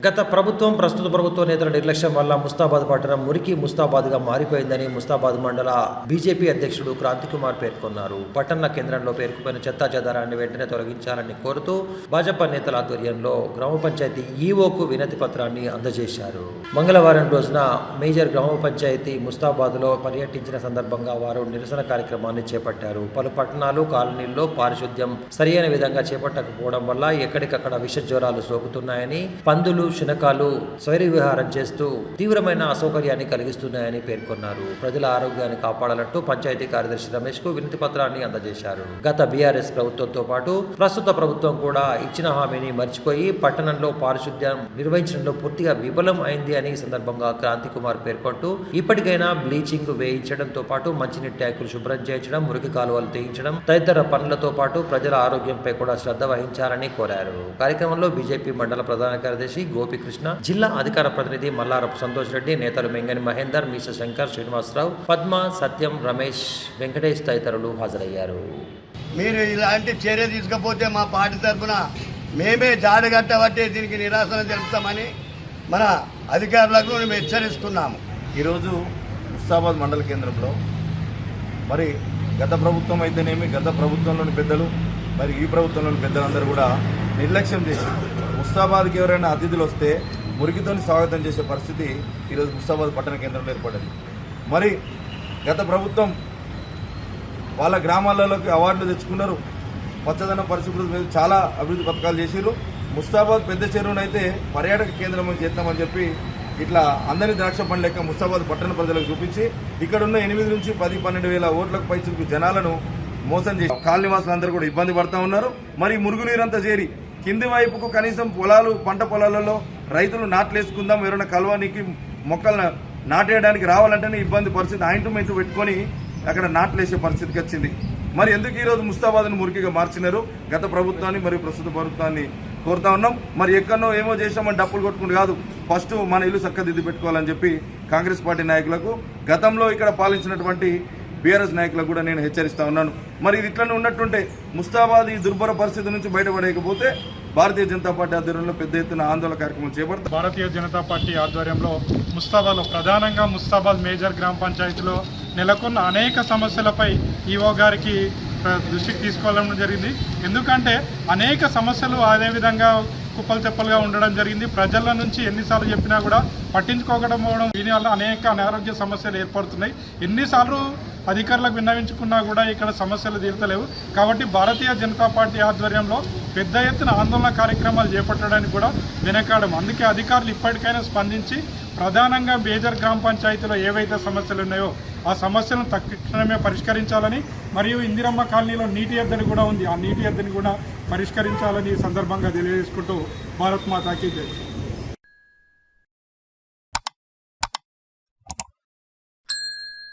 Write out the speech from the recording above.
గత ప్రభుత్వం ప్రస్తుత ప్రభుత్వ నేతల నిర్లక్ష్యం వల్ల ముస్తాబాద్ పట్టణం మురికి ముస్తాబాద్గా మారిపోయిందని ముస్తాబాద్ మండల బీజేపీ అధ్యక్షుడు క్రాంతికుమార్ పేర్కొన్నారు. పట్టణ కేంద్రంలో పేరుకుపోయిన చెత్తా చెదారాన్ని వెంటనే తొలగించాలని కోరుతూ భాజపా నేతల ఆధ్వర్యంలో గ్రామ పంచాయతీ ఈవోకు వినతి పత్రాన్ని అందజేశారు. మంగళవారం రోజున మేజర్ గ్రామ పంచాయతీ ముస్తాబాద్లో పర్యటించిన సందర్భంగా వారు నిరసన కార్యక్రమాన్ని చేపట్టారు. పలు పట్టణాలు కాలనీల్లో పారిశుద్ధ్యం సరియైన విధంగా చేపట్టకపోవడం వల్ల ఎక్కడికక్కడ విష జ్వరాలు సోకుతున్నాయని, పందులు శునకాలు స్వైర విహారం చేస్తూ తీవ్రమైన అసౌకర్యాన్ని కలిగిస్తున్నాయని పేర్కొన్నారు. ప్రజల ఆరోగ్యాన్ని కాపాడాలంటూ పంచాయతీ కార్యదర్శి రమేష్ కు వినతి పత్రాన్ని అందజేశారు. గత బీఆర్ఎస్ ప్రభుత్వంతో పాటు ప్రస్తుత ప్రభుత్వం కూడా ఇచ్చిన హామీని మర్చిపోయి పట్టణంలో పారిశుద్ధ్యం నిర్వహించడంలో పూర్తిగా విఫలం అయింది అని ఈ సందర్భంగా క్రాంతికుమార్ పేర్కొంటూ ఇప్పటికైనా బ్లీచింగ్ వేయించడంతో పాటు మంచినీటి ట్యాంకులు శుభ్రం చేయించడం, మురికి కాలువలు తీయించడం తదితర పనులతో పాటు ప్రజల ఆరోగ్యంపై కూడా శ్రద్ధ వహించాలని కోరారు. కార్యక్రమంలో బీజేపీ మండల ప్రధాన కార్యదర్శి గోపికృష్ణ, జిల్లా అధికార ప్రతినిధి మల్లారపు సంతోష్ రెడ్డి, నేతలు మెంగని మహేందర్, మీస శంకర్, శ్రీనివాసరావు, పద్మ, సత్యం, రమేష్, వెంకటేష్ తదితరులు హాజరయ్యారు. మీరు ఇలాంటి చర్య తీసుకపోతే మా పార్టీ తరఫున మేమే జాడగట్టబట్టే దీనికి నిరాశన తెలుపుతామని మన అధికారులకు మేము హెచ్చరిస్తున్నాము. ఈరోజు ముస్తాబాద్ మండల కేంద్రంలో మరి గత ప్రభుత్వం అయితేనేమి, గత ప్రభుత్వంలోని పెద్దలు మరి ఈ ప్రభుత్వంలోని పెద్దలందరూ కూడా నిర్లక్ష్యం చేసి ముస్తాబాద్కి ఎవరైనా అతిథులు వస్తే మురికితో స్వాగతం చేసే పరిస్థితి ఈరోజు ముస్తాబాద్ పట్టణ కేంద్రంలో ఏర్పడింది. మరి గత ప్రభుత్వం వాళ్ళ గ్రామాలలోకి అవార్డులు తెచ్చుకున్నారు, పచ్చదనం పరిశుభ్రత మీద చాలా అభివృద్ధి పథకాలు చేసిరు. ముస్తాబాద్ పెద్ద చెరువునైతే పర్యాటక కేంద్రం చేస్తామని చెప్పి ఇట్లా అందరి ద్రాక్ష పండు లెక్క ముస్తాబాద్ పట్టణ ప్రజలకు చూపించి ఇక్కడున్న 8 నుంచి 10-12 వేల ఓట్లకు పైచుకు జనాలను మోసం చేసి కాలనీవాసులందరూ కూడా ఇబ్బంది పడుతూ ఉన్నారు. మరి మురుగునీరంతా చేరి కింది వైపుకు కనీసం పొలాలు, పంట పొలాలలో రైతులు నాట్లేసుకుందాం, ఎవరైనా కలవానికి మొక్కలు నాటేయడానికి రావాలంటేనే ఇబ్బంది పరిస్థితి, ఆయింట్మెంట్ పెట్టుకొని అక్కడ నాట్లేసే పరిస్థితికి వచ్చింది. మరి ఎందుకు ఈరోజు ముస్తాబాద్ను మురికిగా మార్చినారు? గత ప్రభుత్వాన్ని మరియు ప్రస్తుత ప్రభుత్వాన్ని కోరుతా ఉన్నాం. మరి ఎక్కడో ఏమో చేసామని డప్పులు కొట్టుకుంటూ కాదు, ఫస్ట్ మన ఇల్లు చక్కదిద్ది పెట్టుకోవాలని చెప్పి కాంగ్రెస్ పార్టీ నాయకులకు, గతంలో ఇక్కడ పాలించినటువంటి బీఆర్ఎస్ నాయకులకు కూడా నేను హెచ్చరిస్తా ఉన్నాను. మరి ఇది ఇట్లనే ఉన్నట్టుంటే ముస్తాబాద్ ఈ దుర్భర పరిస్థితి నుంచి బయటపడకపోతే భారతీయ జనతా పార్టీ ఆధ్వర్యంలో పెద్ద ఎత్తున ఆందోళన కార్యక్రమం చేపడతారు. భారతీయ జనతా పార్టీ ఆధ్వర్యంలో ముస్తాబాద్లో ప్రధానంగా ముస్తాబాద్ మేజర్ గ్రామ పంచాయతీలో నెలకొన్న అనేక సమస్యలపై ఈఓ గారికి దృష్టికి తీసుకోవడం జరిగింది. ఎందుకంటే అనేక సమస్యలు అదేవిధంగా కుప్పలు తెప్పలుగా ఉండడం జరిగింది. ప్రజల నుంచి ఎన్నిసార్లు చెప్పినా కూడా పట్టించుకోకపోవడం, దీనివల్ల అనేక అనారోగ్య సమస్యలు ఏర్పడుతున్నాయి. ఎన్నిసార్లు అధికారులకు విన్నవించుకున్నా కూడా ఇక్కడ సమస్యలు తీరతలేవు. కాబట్టి భారతీయ జనతా పార్టీ ఆధ్వర్యంలో పెద్ద ఎత్తున ఆందోళన కార్యక్రమాలు చేపట్టడానికి కూడా వెనకాడం. అందుకే అధికారులు ఇప్పటికైనా స్పందించి ప్రధానంగా మేజర్ గ్రామ పంచాయతీలో ఏవైతే సమస్యలు ఉన్నాయో ఆ సమస్యలను తక్షణమే పరిష్కరించాలని, మరియు ఇందిరమ్మ కాలనీలో నీటి ఎద్దడి కూడా ఉంది, ఆ నీటి ఎద్దడిని కూడా పరిష్కరించాలని ఈ సందర్భంగా తెలియజేసుకుంటూ భారత్ మాతాకి జై.